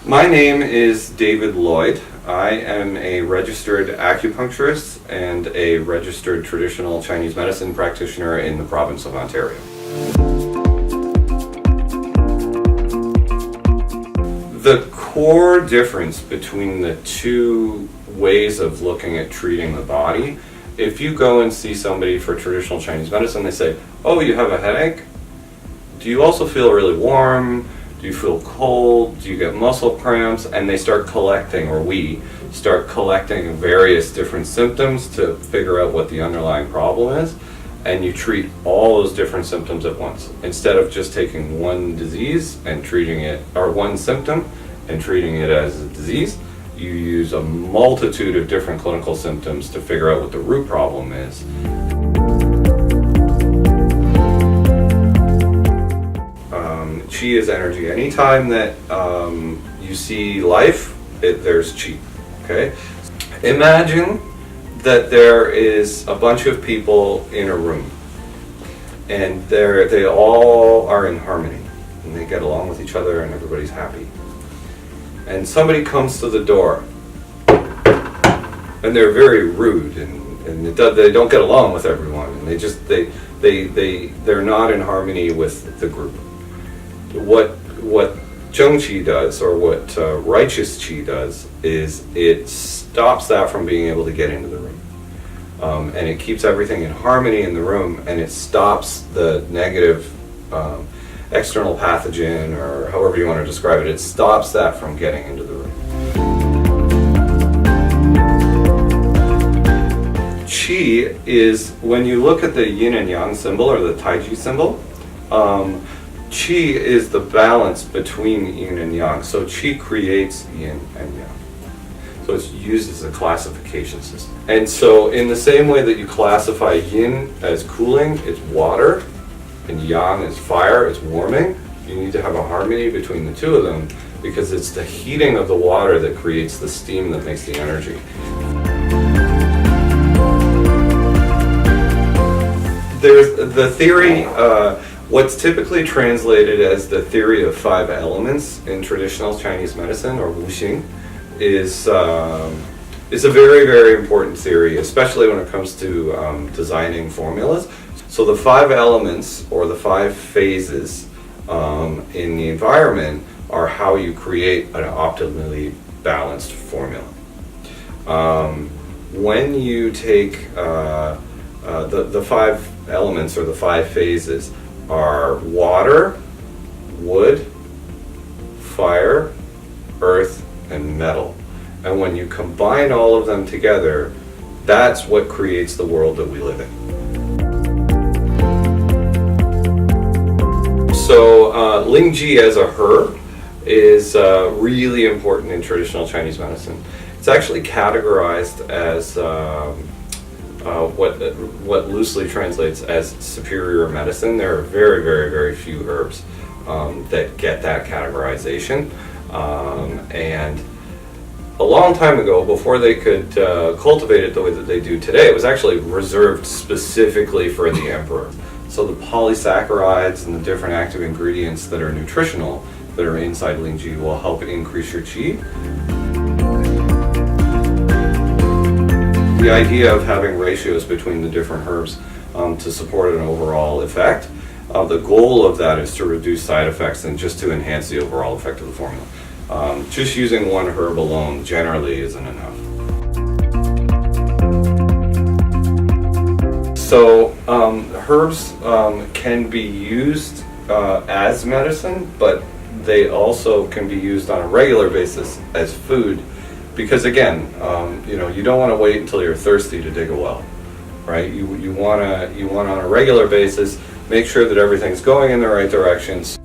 My name is David Lloyd. I am a registered acupuncturist and a registered traditional Chinese medicine practitioner in the province of Ontario. The core difference between the two ways of looking at treating the body, if you go and see somebody for traditional Chinese medicine, they say, oh, you have a headache? Do you also feel really warm? Do you feel cold? Do you get muscle cramps? And they start collecting, or we start collecting various different symptoms to figure out what the underlying problem is. And you treat all those different symptoms at once. Instead of just taking one disease and treating it, or one symptom and treating it as a disease, you use a multitude of different clinical symptoms to figure out what the root problem is. Qi is energy. Anytime that you see life, there's Qi. Okay? Imagine that there is a bunch of people in a room, and they all are in harmony, and they get along with each other, and everybody's happy. And somebody comes to the door, and they're very rude, and they don't get along with everyone, and they're not in harmony with the group. What Zheng Qi does, or what righteous Qi does, is it stops that from being able to get into the room. And it keeps everything in harmony in the room, and it stops the negative external pathogen, or however you want to describe it, it stops that from getting into the room. Qi is, when you look at the yin and yang symbol, or the Taiji symbol, Qi is the balance between yin and yang. So Qi creates yin and yang. So it's used as a classification system. And so in the same way that you classify yin as cooling, it's water, and yang is fire, it's warming, you need to have a harmony between the two of them, because it's the heating of the water that creates the steam that makes the energy. There's the theory, what's typically translated as the theory of 5 elements in traditional Chinese medicine, or wuxing, is a very, very important theory, especially when it comes to designing formulas. So the 5 elements, or the 5 phases in the environment, are how you create an optimally balanced formula. When you take the 5 elements, or the 5 phases, are water, wood, fire, earth, and metal. And when you combine all of them together, that's what creates the world that we live in. So Lingji as a herb is really important in traditional Chinese medicine. It's actually categorized as what loosely translates as superior medicine. There are very, very, very few herbs that get that categorization. And a long time ago, before they could cultivate it the way that they do today, it was actually reserved specifically for the emperor. So the polysaccharides and the different active ingredients that are nutritional, that are inside Lingji, will help increase your Qi. The idea of having ratios between the different herbs to support an overall effect, the goal of that is to reduce side effects and just to enhance the overall effect of the formula. Just using one herb alone generally isn't enough. So herbs can be used as medicine, but they also can be used on a regular basis as food, because again, you don't want to wait until you're thirsty to dig a well, right? You want on a regular basis make sure that everything's going in the right directions.